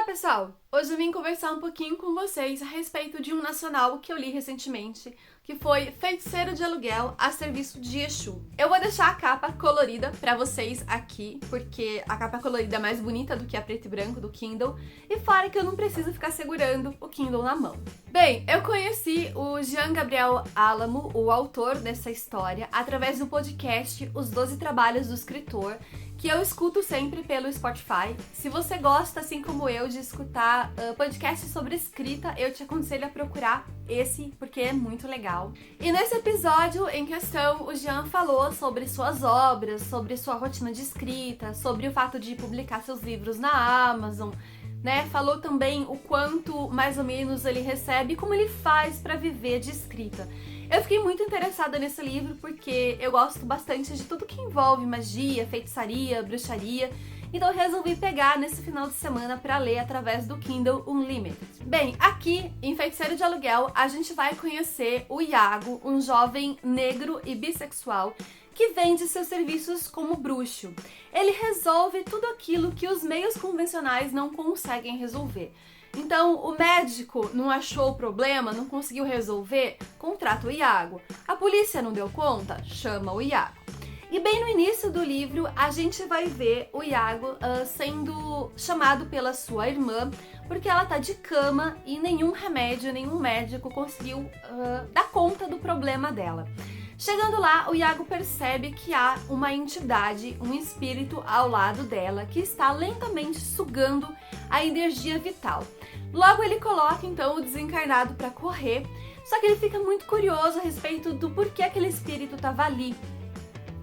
pessoal! Hoje eu vim conversar um pouquinho com vocês a respeito de um nacional que eu li recentemente, que foi Feiticeiro de Aluguel a Serviço de Exu. Eu vou deixar a capa colorida pra vocês aqui, porque a capa colorida é mais bonita do que a preto e branco do Kindle, e fora que eu não preciso ficar segurando o Kindle na mão. Bem, eu conheci o Jean Gabriel Álamo, o autor dessa história, através do podcast Os 12 Trabalhos do Escritor, que eu escuto sempre pelo Spotify. Se você gosta, assim como eu, de escutar podcasts sobre escrita, eu te aconselho a procurar esse, porque é muito legal. E nesse episódio em questão, o Jean falou sobre suas obras, sobre sua rotina de escrita, sobre o fato de publicar seus livros na Amazon, né? Falou também o quanto, mais ou menos, ele recebe e como ele faz para viver de escrita. Eu fiquei muito interessada nesse livro porque eu gosto bastante de tudo que envolve magia, feitiçaria, bruxaria, então eu resolvi pegar nesse final de semana para ler através do Kindle Unlimited. Bem, aqui em Feiticeiro de Aluguel a gente vai conhecer o Iago, um jovem negro e bissexual que vende seus serviços como bruxo. Ele resolve tudo aquilo que os meios convencionais não conseguem resolver. Então, o médico não achou o problema, não conseguiu resolver, contrata o Iago. A polícia não deu conta? Chama o Iago. E bem no início do livro, a gente vai ver o Iago sendo chamado pela sua irmã, porque ela tá de cama e nenhum remédio, nenhum médico conseguiu dar conta do problema dela. Chegando lá, o Iago percebe que há uma entidade, um espírito ao lado dela, que está lentamente sugando a energia vital. Logo ele coloca então o desencarnado para correr, só que ele fica muito curioso a respeito do porquê aquele espírito estava ali.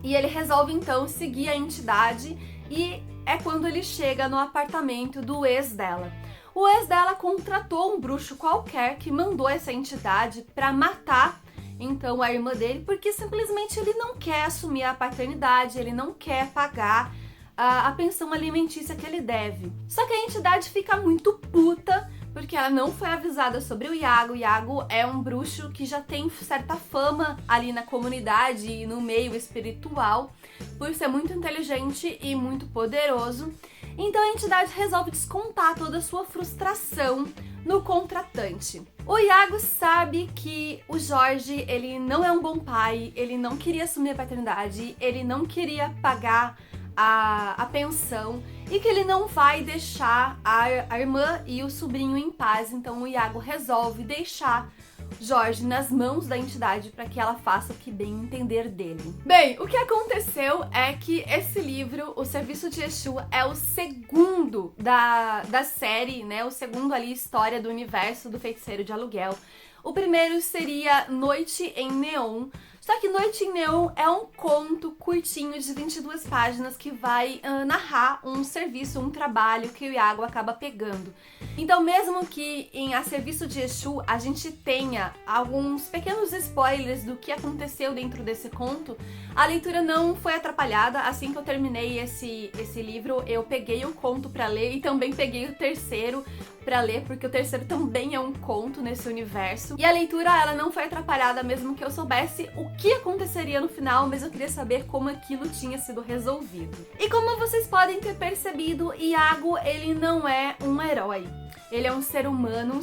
E ele resolve então seguir a entidade e é quando ele chega no apartamento do ex dela. O ex dela contratou um bruxo qualquer que mandou essa entidade para matar então a irmã dele, porque simplesmente ele não quer assumir a paternidade, ele não quer pagar a pensão alimentícia que ele deve. Só que a entidade fica muito puta, porque ela não foi avisada sobre o Iago. O Iago é um bruxo que já tem certa fama ali na comunidade e no meio espiritual, por ser muito inteligente e muito poderoso. Então a entidade resolve descontar toda a sua frustração no contratante. O Iago sabe que o Jorge, ele não é um bom pai, ele não queria assumir a paternidade, ele não queria pagar a pensão e que ele não vai deixar a irmã e o sobrinho em paz. Então o Iago resolve deixar Jorge nas mãos da entidade para que ela faça o que bem entender dele. Bem, o que aconteceu é que esse livro, O Serviço de Exu, é o segundo da série, né? O segundo ali, história do universo do Feiticeiro de Aluguel. O primeiro seria Noite em Neon. Só que Noite em Neon é um conto curtinho de 22 páginas que vai narrar um serviço, um trabalho que o Iago acaba pegando. Então, mesmo que em A Serviço de Exu a gente tenha alguns pequenos spoilers do que aconteceu dentro desse conto, a leitura não foi atrapalhada. Assim que eu terminei esse livro, eu peguei o conto pra ler e também peguei o terceiro pra ler, porque o terceiro também é um conto nesse universo. E a leitura, ela não foi atrapalhada, mesmo que eu soubesse o que aconteceria no final, mas eu queria saber como aquilo tinha sido resolvido. E como vocês podem ter percebido, Iago, ele não é um herói. Ele é um ser humano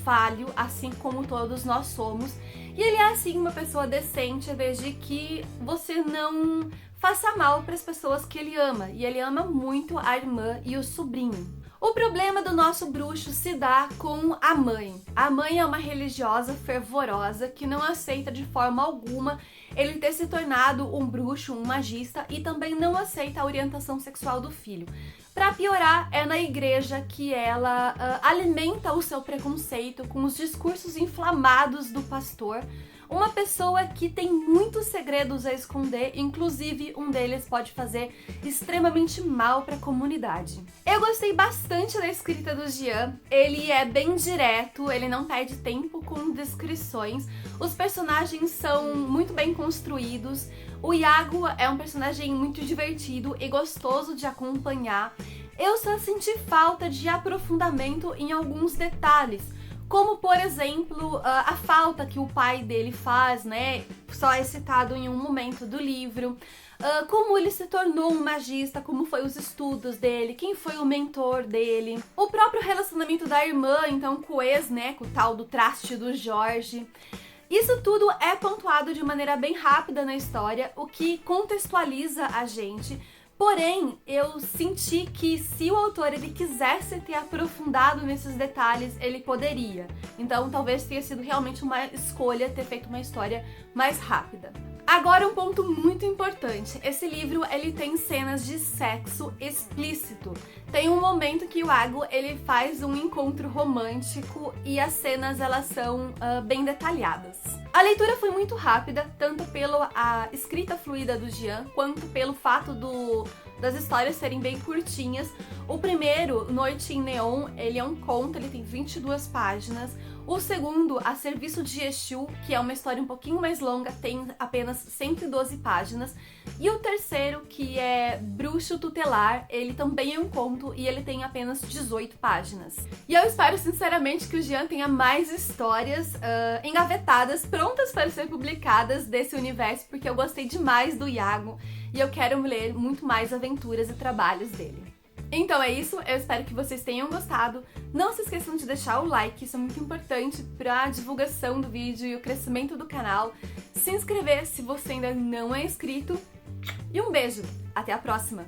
falho, assim como todos nós somos. E ele é, assim, uma pessoa decente, desde que você não faça mal para as pessoas que ele ama. E ele ama muito a irmã e o sobrinho. O problema do nosso bruxo se dá com a mãe. A mãe é uma religiosa fervorosa que não aceita de forma alguma ele ter se tornado um bruxo, um magista, e também não aceita a orientação sexual do filho. Para piorar, é na igreja que ela alimenta o seu preconceito com os discursos inflamados do pastor, uma pessoa que tem muitos segredos a esconder, inclusive um deles pode fazer extremamente mal para a comunidade. Eu gostei bastante da escrita do Jean, ele é bem direto, ele não perde tempo com descrições, os personagens são muito bem construídos, o Iago é um personagem muito divertido e gostoso de acompanhar. Eu só senti falta de aprofundamento em alguns detalhes, como, por exemplo, a falta que o pai dele faz, né? Só é citado em um momento do livro. como ele se tornou um magista, como foi os estudos dele, quem foi o mentor dele, o próprio relacionamento da irmã, então, com o ex, né, com o tal do traste do Jorge. Isso tudo é pontuado de maneira bem rápida na história, o que contextualiza a gente. Porém, eu senti que se o autor ele quisesse ter aprofundado nesses detalhes, ele poderia. Então, talvez tenha sido realmente uma escolha ter feito uma história mais rápida. Agora, um ponto muito importante. Esse livro, ele tem cenas de sexo explícito. Tem um momento que o Iago, ele faz um encontro romântico e as cenas, elas são bem detalhadas. A leitura foi muito rápida, tanto pela escrita fluida do Jean, quanto pelo fato das histórias serem bem curtinhas. O primeiro, Noite em Neon, ele é um conto, ele tem 22 páginas. O segundo, A Serviço de Exu, que é uma história um pouquinho mais longa, tem apenas 112 páginas. E o terceiro, que é Bruxo Tutelar, ele também é um conto e ele tem apenas 18 páginas. E eu espero sinceramente que o Jean tenha mais histórias engavetadas, prontas para ser publicadas desse universo, porque eu gostei demais do Iago e eu quero ler muito mais aventuras e trabalhos dele. Então é isso, eu espero que vocês tenham gostado. Não se esqueçam de deixar o like, isso é muito importante para a divulgação do vídeo e o crescimento do canal. Se inscrever se você ainda não é inscrito. E um beijo, até a próxima!